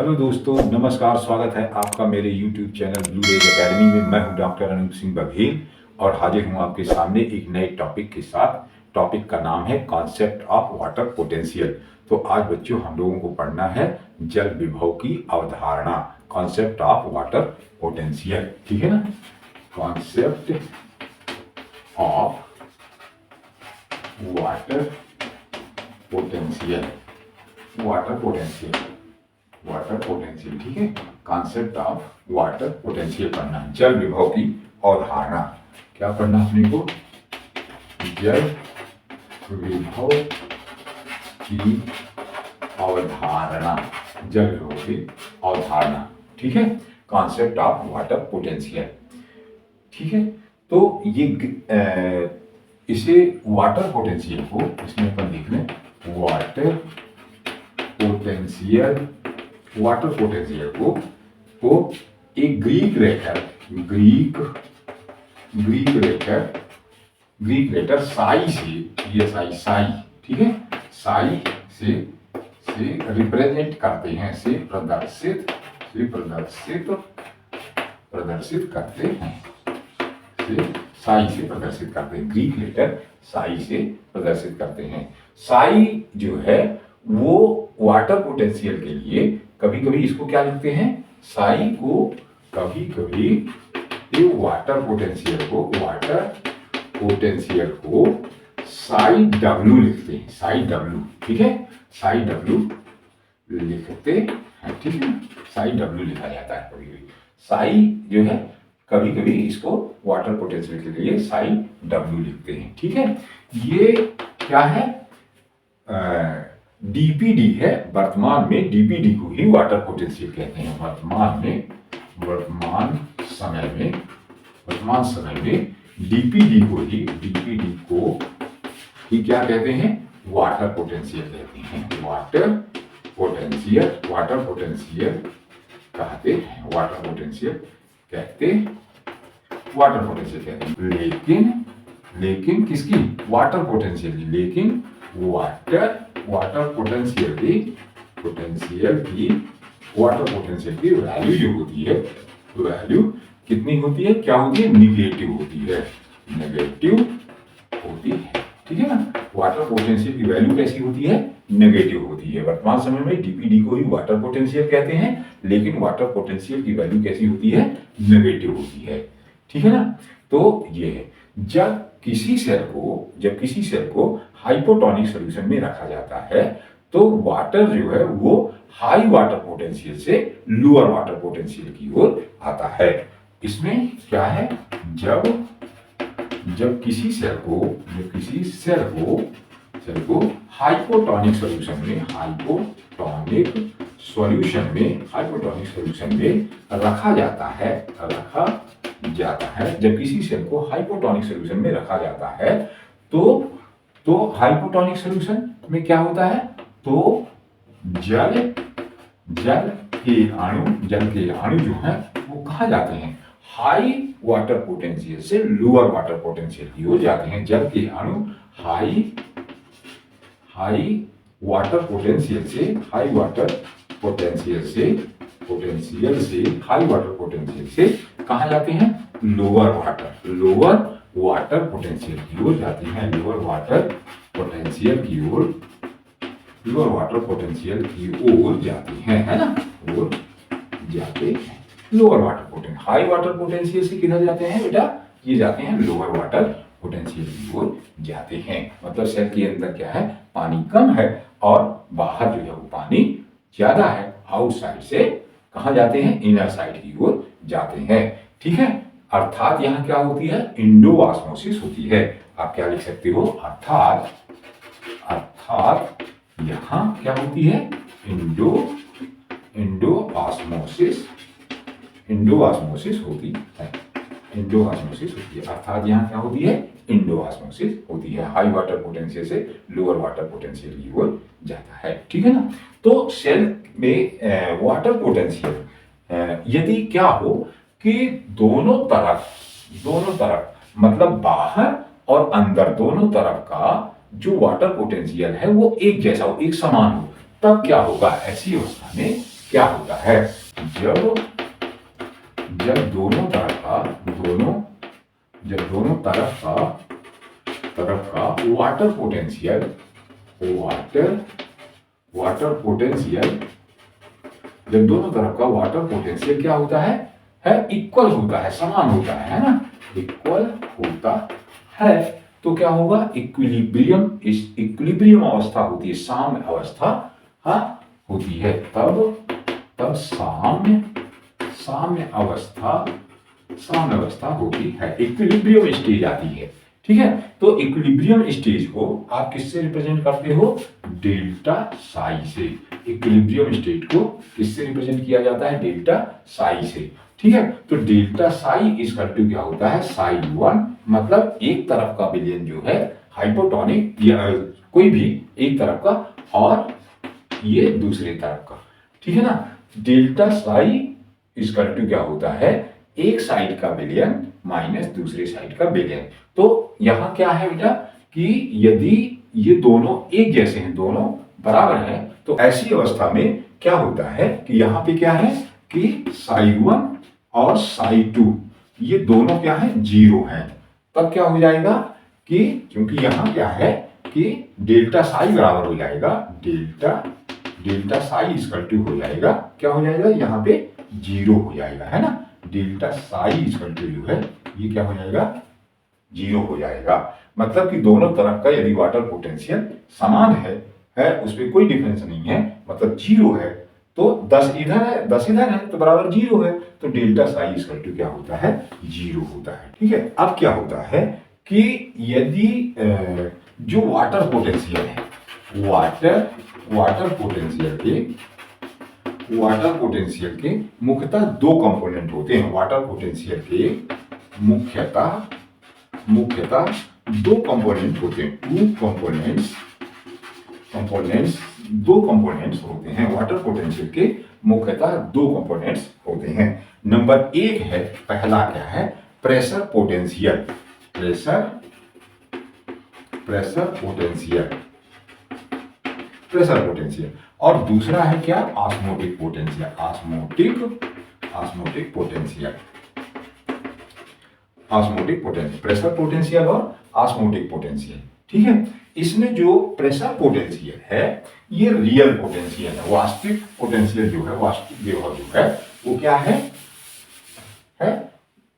Hello दोस्तों, नमस्कार। स्वागत है आपका मेरे YouTube channel blue rays academy में। मैं हूं डॉक्टर अनूप सिंह बघेल और हाजिर हूं आपके सामने एक नए टॉपिक के साथ। टॉपिक का नाम है कॉन्सेप्ट ऑफ वाटर पोटेंशियल। तो आज बच्चों हम लोगों को पढ़ना है जल विभव की अवधारणा, कॉन्सेप्ट ऑफ वाटर पोटेंशियल। ठीक है ना? Concept of water potential, water potential, water potential. ठीक है, कॉन्सेप्ट ऑफ वाटर पोटेंशियल पढ़ना है, जल विभव की अवधारणा। क्या पढ़ना अपने को? जल विभव की अवधारणा, जल विभव की अवधारणा। ठीक है, कॉन्सेप्ट ऑफ वाटर पोटेंशियल। ठीक है, तो ये इसे वाटर पोटेंशियल को इसमें अपन देख लें। वाटर पोटेंशियल, वाटर पोटेंशियल को एक ग्रीक लेटर साई से, ये साई, ठीक है, साई से रिप्रेजेंट करते हैं, से प्रदर्शित करते हैं, साई से प्रदर्शित करते हैं। ग्रीक लेटर साई से प्रदर्शित करते हैं। साई जो है वो वाटर पोटेंशियल के लिए कभी कभी इसको क्या लिखते हैं? साई को कभी कभी ये वाटर पोटेंशियल को साई डब्ल्यू लिखते हैं, साई डब्ल्यू। ठीक है, साई डब्ल्यू लिखते हैं। ठीक है, साई डब्ल्यू लिखा जाता है कभी कभी। साई जो है कभी कभी इसको वाटर पोटेंशियल के लिए साई डब्ल्यू लिखते हैं। ठीक है, ये क्या है? डीपीडी है। वर्तमान में डीपीडी को ही वाटर पोटेंशियल कहते हैं। वर्तमान समय में डीपीडी को ही क्या कहते हैं? वाटर पोटेंशियल कहते हैं। वाटर पोटेंशियल कहते हैं, वाटर पोटेंशियल कहते हैं। लेकिन किसकी? वाटर पोटेंशियल की। लेकिन वाटर पोटेंशियल की वैल्यू जो होती है, वैल्यू कितनी होती है? क्या होती है? निगेटिव होती है। ठीक है ना? वाटर पोटेंशियल की वैल्यू कैसी होती है? नेगेटिव होती है। वर्तमान समय में डीपीडी को ही वाटर पोटेंशियल कहते हैं, लेकिन वाटर पोटेंशियल की वैल्यू कैसी होती है? नेगेटिव होती है। ठीक है ना? तो ये है, जब किसी सेल को हाइपोटोनिक सॉल्यूशन में रखा जाता है तो वाटर जो है वो हाई वाटर पोटेंशियल से लोअर वाटर पोटेंशियल की ओर आता है। इसमें क्या है? जब किसी सेल को हाइपोटोनिक सॉल्यूशन में रखा जाता है, जब किसी सेल को हाइपोटोनिक सॉल्यूशन में रखा जाता है तो हाइपोटोनिक सॉल्यूशन में क्या होता है? तो जल के अणु जो है वो कहाँ जाते हैं? हाई वाटर पोटेंशियल से लोअर वाटर पोटेंशियल की ओर जाते हैं। जल के अणु हाई वाटर पोटेंशियल से हाई वाटर पोटेंशियल से कहाँ जाते हैं? लोअर वाटर पोटेंशियल की ओर जाते हैं। लोअर वाटर पोटेंशियल की ओर जाते हैं, है ना? ओर जाते हैं। Lower water potential, high water potential से किधर जाते हैं बेटा? ये जाते हैं लोअर वाटर पोटेंशियल की ओर जाते हैं। मतलब सेल के अंदर क्या है? पानी कम है और बाहर जो है वो पानी ज्यादा है। आउटसाइड से कहाँ जाते हैं? इनर साइड की ओर जाते हैं। ठीक है, अर्थात यहाँ क्या होती है? इंडो ऑस्मोसिस होती है। आप क्या लिख सकते हो? अर्थात यहाँ क्या होती है? इंडो ऑस्मोसिस होती है। अर्थात यहाँ क्या होती है? इंडो ऑस्मोसिस होती है। हाई वाटर पोटेंशियल से लोअर वाटर पोटेंशियल की ओर जाता है। ठीक है ना? तो सेल में वाटर पोटेंशियल यदि क्या हो कि दोनों तरफ मतलब बाहर और अंदर दोनों तरफ का जो वाटर पोटेंशियल है वो एक जैसा हो, एक समान हो, तब क्या होगा? ऐसी अवस्था में क्या होता है, जब जब दोनों तरफ का वाटर पोटेंशियल जब दोनों तरफ का वाटर पोटेंशियल क्या होता है इक्वल होता है, समान होता है ना, इक्वल होता है, तो क्या होगा, इक्विलिब्रियम अवस्था होती है, साम्य अवस्था होती है, तब साम्य अवस्था होती है, इक्विलिब्रियम स्टेज आती है। ठीक है, तो इक्विलिब्रियम स्टेज को आप किससे रिप्रेजेंट करते हो, डेल्टा साई से। इक्विलिब्रियम स्टेट को किससे रिप्रेजेंट किया जाता है, डेल्टा साई से। ठीक है, तो डेल्टा साई इक्वल टू क्या होता है, साई 1, मतलब एक तरफ का विलयन जो है हाइपोटोनिक या कोई भी एक तरफ का और ये दूसरे तरफ का। ठीक है ना, डेल्टा साई इक्वल टू क्या होता है, एक साइड का विलयन माइनस दूसरे साइड का विलयन। तो यहां क्या है बेटा कि यदि ये दोनों एक जैसे हैं, दोनों बराबर हैं, तो ऐसी अवस्था में क्या होता है कि यहाँ पे क्या है कि साई 1 और साई 2 ये दोनों क्या है, 0 हैं। तब क्या हो जाएगा कि क्योंकि यहाँ क्या है कि डेल्टा साई बराबर हो जाएगा, डेल्टा साई इक्वल टू हो जाएगा, क्या हो जाएगा, यहाँ पे 0 हो जाएगा, है ना, डेल्टा साई इक्वल टू जो है ये क्या हो जाएगा, 0 हो जाएगा। मतलब कि दोनों तरफ का यदि वाटर पोटेंशियल समान है उसमें कोई डिफरेंस नहीं है, मतलब 0 है, तो 10 इधर है 10 इधर है तो बराबर 0 है, तो डेल्टा साई इक्वल टू क्या होता है, 0 होता है। ठीक है, अब क्या होता है कि यदि जो वाटर पोटेंशियल है, वाटर पोटेंशियल के मुख्यतः 2 कंपोनेंट होते हैं। वाटर पोटेंशियल के मुख्यतः 2 कंपोनेंट होते हैं, 2 कंपोनेंट्स होते हैं। वाटर पोटेंशियल के मुख्यतः 2 कंपोनेंट्स होते हैं। नंबर 1 है, पहला क्या है, प्रेशर पोटेंशियल, और दूसरा है क्या, ऑस्मोटिक पोटेंशियल, प्रेशर पोटेंशियल और ऑस्मोटिक पोटेंशियल। ठीक है, इसमें जो प्रेशर पोटेंशियल है ये रियल पोटेंशियल है, वास्तविक पोटेंशियल जो है, वास्तविक विभव जो है वो क्या है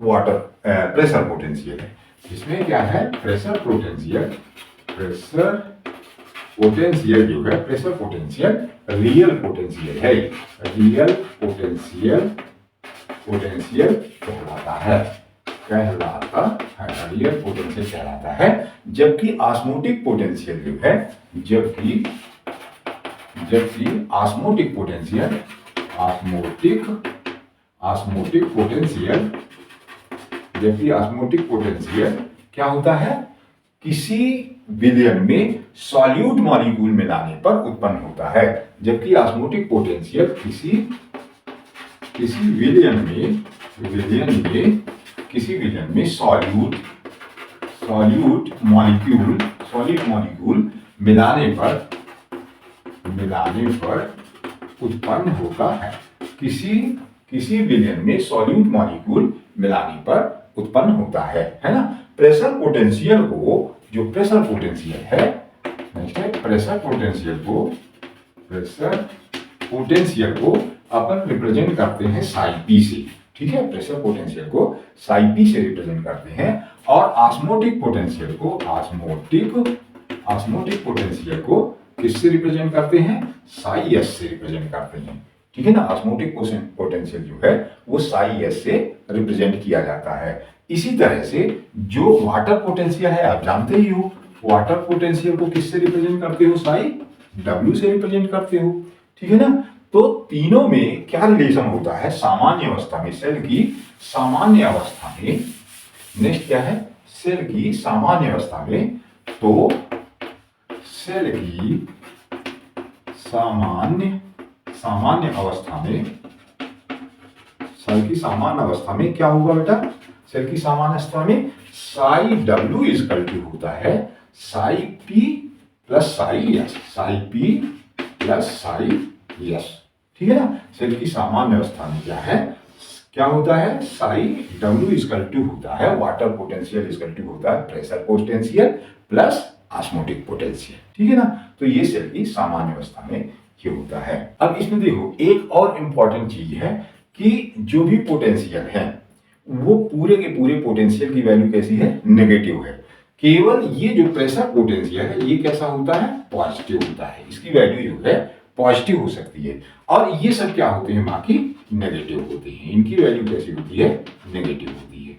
वाटर प्रेशर पोटेंशियल है। इसमें क्या है, प्रेशर पोटेंशियल जो है, प्रेशर पोटेंशियल रियल पोटेंशियल है, रियल पोटेंशियल कहलाता है, रियल पोटेंशियल कहलाता है। जबकि ऑस्मोटिक पोटेंशियल जो है, जबकि ऑस्मोटिक पोटेंशियल क्या होता है, किसी विलयन में सॉल्यूट मॉलिक्यूल मिलाने पर उत्पन्न होता है। जबकि ऑस्मोटिक पोटेंशियल किसी विलयन में सॉल्यूट मॉलिक्यूल मिलाने पर उत्पन्न होता है। किसी विलयन में सॉल्यूट मॉलिक्यूल मिलाने पर उत्पन्न होता है ना। प्रेशर पोटेंशियल को अपन रिप्रेजेंट करते हैं साई पी से। ठीक है, प्रेशर पोटेंशियल को साई पी से रिप्रेजेंट करते हैं, और ऑस्मोटिक पोटेंशियल को किससे रिप्रेजेंट करते हैं, साई एस से रिप्रेजेंट करते हैं। ठीक है ना, ऑस्मोटिक पोटेंशियल जो है वो साई एस से रिप्रेजेंट किया जाता है। इसी तरह से जो वाटर पोटेंशियल है, आप जानते ही हो, वाटर पोटेंशियल को किससे रिप्रेजेंट करते हो, साई डब्ल्यू से रिप्रेजेंट करते हो। ठीक है ना, तो तीनों में क्या रिलेशन होता है, सामान्य अवस्था में, सेल की सामान्य अवस्था में, नेक्स्ट क्या है, सेल की सामान्य अवस्था में, तो सेल की सामान्य अवस्था में क्या होगा बेटा, सेल की सामान्य अवस्था में साई डब्ल्यू इक्वल टू होता है Sai P plus Sai S, ठीक है ना। सेल की सामान्य अवस्था में क्या होता है, साई डब्ल्यू इक्वल टू होता है वाटर पोटेंशियल इक्वल टू होता है pressure potential plus osmotic potential, ठीक है ना। तो ये सेल की सामान्य अवस्था में ये होता है। अब इसमें देखो एक और इंपॉर्टेंट चीज है कि जो भी पोटेंशियल है वो पूरे के पूरे पोटेंशियल की वैल्यू कैसी है, नेगेटिव है। केवल ये जो प्रेशर पोटेंशियल है ये कैसा होता है, पॉजिटिव होता है। इसकी वैल्यू जो है पॉजिटिव हो सकती है और ये सब क्या होते हैं, बाकी नेगेटिव होते हैं। इनकी वैल्यू कैसी होती है, नेगेटिव होती है,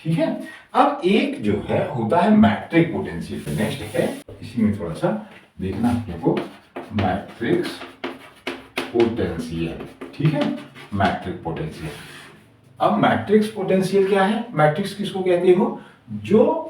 ठीक है। अब एक जो है होता है मैट्रिक पोटेंशियल, नेक्स्ट है इसी में थोड़ा सा देखना अपने को, मैट्रिक्स पोटेंशियल, ठीक है, मैट्रिक पोटेंशियल। अब मैट्रिक्स पोटेंशियल क्या है, मैट्रिक्स किसको कहते हो, जो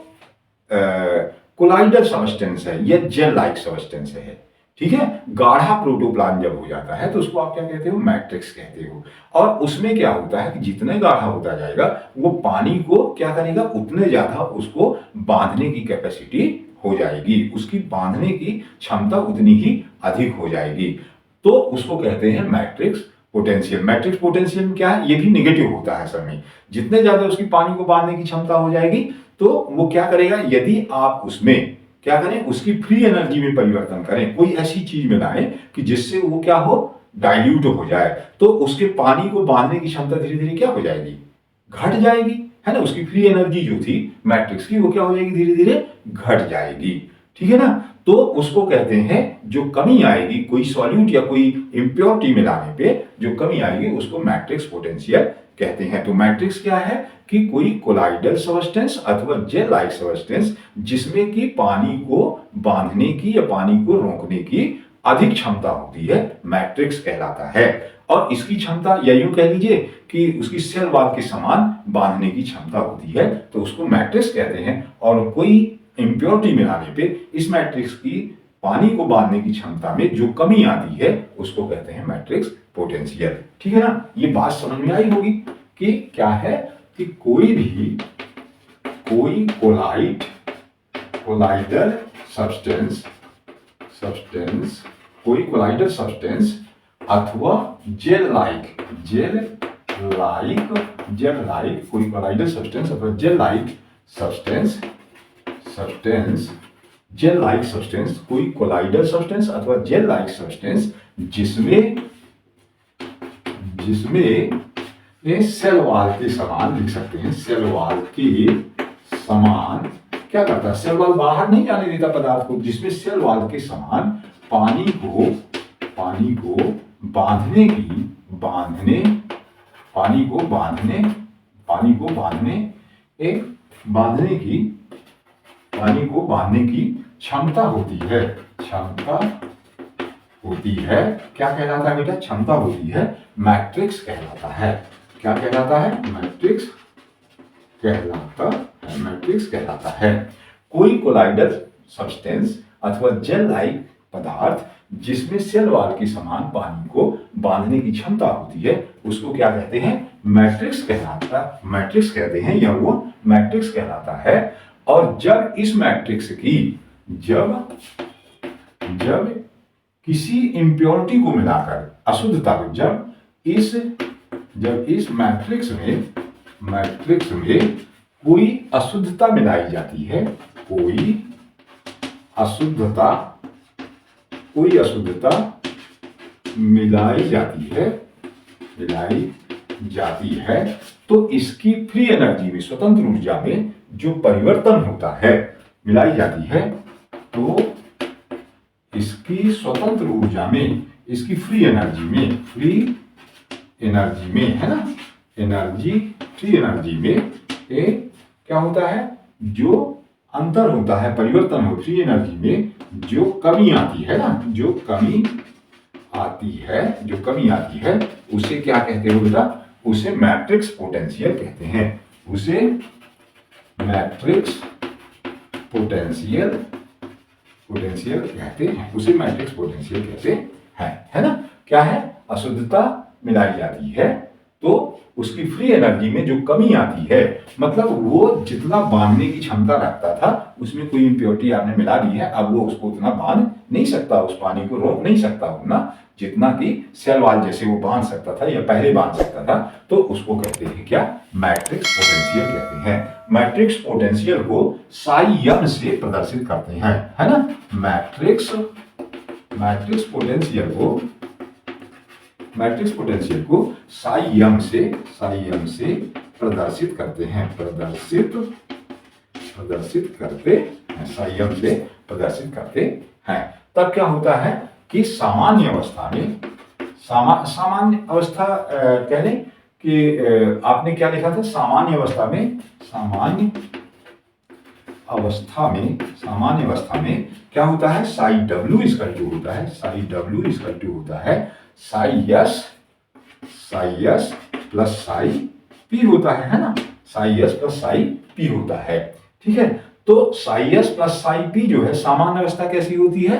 कोलाइडल सब्सटेंस है या जेल लाइक सब्सटेंस है, ठीक है। गाढ़ा प्रोटोप्लान जब हो जाता है तो उसको आप क्या कहते हो, मैट्रिक्स कहते हो। और उसमें क्या होता है कि जितने गाढ़ा होता जाएगा वो पानी को क्या करेगा, उतने ज्यादा उसको बांधने की कैपेसिटी हो जाएगी, उसकी बांधने की क्षमता उतनी ही अधिक हो जाएगी। तो उसको कहते हैं मैट्रिक्स पोटेंशियल। मैट्रिक्स पोटेंशियल में क्या है, ये भी नेगेटिव होता है असल में। जितने ज्यादा उसकी पानी को बांधने की क्षमता हो जाएगी तो वो क्या करेगा, यदि आप उसमें क्या करें, उसकी फ्री एनर्जी में परिवर्तन करें, कोई ऐसी चीज मिलाएं कि जिससे वो क्या हो, डाइल्यूट हो जाए, तो उसके पानी को बांधने की क्षमता धीरे धीरे क्या हो जाएगी, घट जाएगी, है ना। उसकी फ्री एनर्जी जो थी मैट्रिक्स की वो क्या हो जाएगी, धीरे धीरे घट जाएगी, ठीक है ना। तो उसको कहते हैं जो कमी आएगी कोई सॉल्यूट या कोई इंप्योरिटी मिलाने पे जो कमी आएगी उसको मैट्रिक्स पोटेंशियल कहते हैं। तो मैट्रिक्स क्या है कि कोई कोलाइडल सब्सटेंस अथवा जेल लाइक सब्सटेंस जिसमें कि पानी को बांधने की या पानी को रोकने की अधिक क्षमता होती है, मैट्रिक्स कहलाता है। और इसकी क्षमता या यूं कह लीजिए कि उसकी सेल वॉल के समान बांधने की क्षमता होती है, तो उसको मैट्रिक्स कहते हैं। और कोई इंप्योरिटी मिलाने पे इस मैट्रिक्स की पानी को बांधने की क्षमता में जो कमी आती है उसको कहते हैं मैट्रिक्स पोटेंशियल, ठीक है ना। ये बात समझ में आई होगी कि क्या है कि कोई कोलाइडल सब्सटेंस कोई कोलाइडल सब्सटेंस अथवा जेल लाइक कोई कोलाइडल सब्सटेंस अथवा जेल लाइक सब्सटेंस कोई कोलाइडल सब्सटेंस अथवा जेल लाइक सब्सटेंस जिसमें ये सेल वॉल के समान लिख सकते हैं, सेल वॉल के समान क्या करता है, सेल वॉल बाहर नहीं जाने देता पदार्थ को, जिसमें सेल वॉल के समान पानी को बांधने की क्षमता होती है, क्या कहलाता है बेटा, क्षमता होती है, मैट्रिक्स कहलाता है। क्या कहलाता है, मैट्रिक्स कहलाता है। कोई कोलाइडल सब्सटेंस अथवा जेल लाइक पदार्थ जिसमें सेल वॉल के समान पानी को बांधने की क्षमता होती है उसको क्या कहते हैं, मैट्रिक्स कहते हैं या वो मैट्रिक्स कहलाता है। और जब इस मैट्रिक्स की जब किसी इंप्योरिटी को मिलाकर अशुद्धता को जब इस मैट्रिक्स में कोई अशुद्धता मिलाई जाती है, कोई अशुद्धता मिलाई जाती है तो इसकी फ्री एनर्जी में, स्वतंत्र ऊर्जा में जो परिवर्तन होता है, मिलाई जाती है तो इसकी स्वतंत्र ऊर्जा में, इसकी फ्री एनर्जी में है ना, फ्री एनर्जी में क्या होता है, जो अंतर होता है, परिवर्तन हो फ्री एनर्जी में जो कमी आती है ना, जो कमी आती है उसे क्या कहते हो बेटा, उसे मैट्रिक्स पोटेंशियल कहते हैं, उसे मैट्रिक्स पोटेंशियल कहते हैं, उसे मैट्रिक्स पोटेंशियल कहते हैं, है ना। क्या है, अशुद्धता मिलाई जाती है तो उसकी फ्री एनर्जी में जो कमी आती है, मतलब वो जितना बांधने की क्षमता रखता था उसमें कोई इम्प्योरिटी आपने मिला दी है, अब वो उसको उतना बांध नहीं सकता, उस पानी को रोक नहीं सकता उतना जितना कि सेल वॉल जैसे वो बांध सकता था या पहले बांध सकता था। तो उसको कहते हैं क्या, मैट्रिक्स पोटेंशियल कहते हैं। मैट्रिक्स पोटेंशियल को साई एम से प्रदर्शित करते हैं, है ना। मैट्रिक्स पोटेंशियल को साई एम से प्रदर्शित करते हैं, साई एम से प्रदर्शित करते हैं। तब क्या होता है कि सामान्य अवस्था में, सामान्य अवस्था कह लें कि आपने क्या लिखा था, सामान्य अवस्था में क्या होता है, साई डब्ल्यू इक्वल टू होता है, psi S plus psi P होता है ना, Sai S plus psi P होता है। ठीक है, तो Sai S plus psi P जो है सामान्य अवस्था कैसी होती है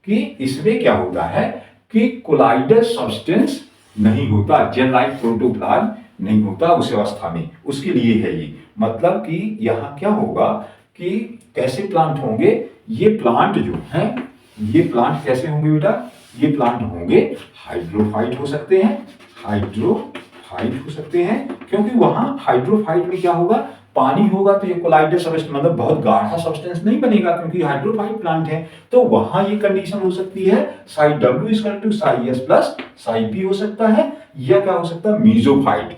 कि इसमें क्या होता है कि कोलाइडर सब्सटेंस नहीं होता, जेल लाइक प्रोटोप्लाज्म नहीं होता उस अवस्था में, उसके लिए है ये। मतलब कि यहाँ क्या होगा कि कैसे प्लांट होंगे, ये प्लांट जो है, ये प्लांट कैसे होंगे बेटा, ये प्लांट होंगे हाइड्रोफाइट हो सकते हैं, क्योंकि वहां हाइड्रोफाइट में क्या होगा, पानी होगा तो ये कोलाइडर सब्सटेंस मतलब बहुत गाढ़ा सब्सटेंस नहीं बनेगा क्योंकि हाइड्रोफाइट प्लांट है। तो वहां ये कंडीशन हो सकती है psi W equal to psi S plus psi P हो सकता है, या क्या हो सकता है मीजोफाइट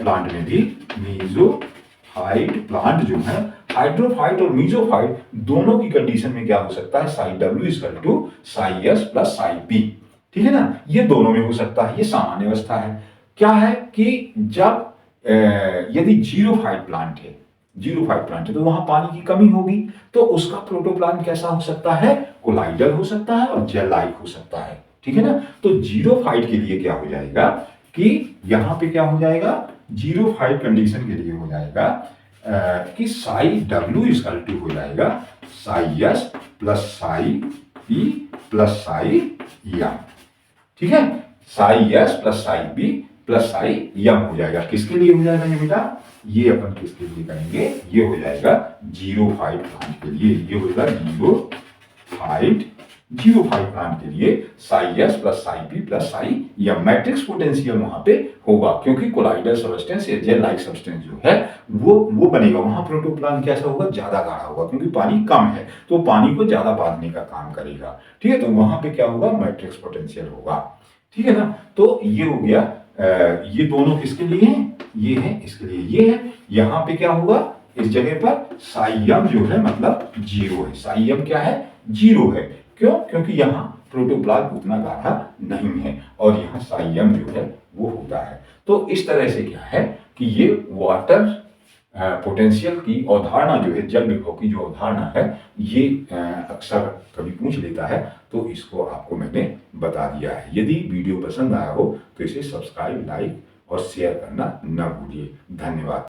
प्लांट में भी, मीजोफाइट प्लांट जो है, हाइड्रोफाइट और मीजोफाइट दोनों की कंडीशन में क्या हो सकता है, psi W equal to psi S plus psi P. ठीक है ना, ये दोनों में हो सकता है, ये सामान्य अवस्था है। क्या है कि जब यदि जीरोफाइट प्लांट है तो वहां पानी की कमी होगी, तो उसका प्रोटोप्लाज्म कैसा हो सकता है, कोलाइडर हो सकता है और जेल लाइक हो सकता है। ठीक है ना, तो जीरोफाइट के लिए क्या हो जाएगा कि यहां पे क्या हो जाएगा, जीरोफाइट कंडीशन के लिए हो जाएगा कि साई डब्ल्यू इक्वल टू हो जाएगा psi S plus psi P plus psi M. ठीक है, psi S plus psi P plus psi M हो जाएगा। किसके लिए हो जाएगा ये बेटा, ये अपन किसके लिए करेंगे, ये हो जाएगा जीरोफाइट प्लांट के लिए, ये हो जाएगा जीरोफाइट प्लांट के लिए psi S plus psi P plus psi M. Matrix potential वहां पे होगा क्योंकि कोलाइडर सब्सटेंस या जेल लाइक सब्सटेंस जो है वो बनेगा, वहां प्रोटोप्लाज्म कैसा होगा, ज्यादा गाढ़ा होगा क्योंकि पानी कम है तो पानी को ज्यादा बांधने का काम करेगा। ठीक है, तो वहां पे क्या होगा, मैट्रिक्स पोटेंशियल होगा। ठीक है ना, तो ये हो गया, ये दोनों किसके लिए हैं, ये है इसके लिए, ये है। यहां पे क्या होगा, इस जगह पर साई एम जो है मतलब जीरो है, साई एम क्या है, जीरो है। क्यों, क्योंकि यहाँ प्रोटोप्लाज्म उतना गाढ़ा नहीं है और यहाँ साई एम जो है वो होता है। तो इस तरह से क्या है कि ये वाटर पोटेंशियल की अवधारणा जो है, जल विभव की जो अवधारणा है, ये अक्सर कभी पूछ लेता है, तो इसको आपको मैंने बता दिया है। यदि वीडियो पसंद आया हो तो इसे सब्सक्राइब, लाइक और शेयर करना न भूलिए। धन्यवाद।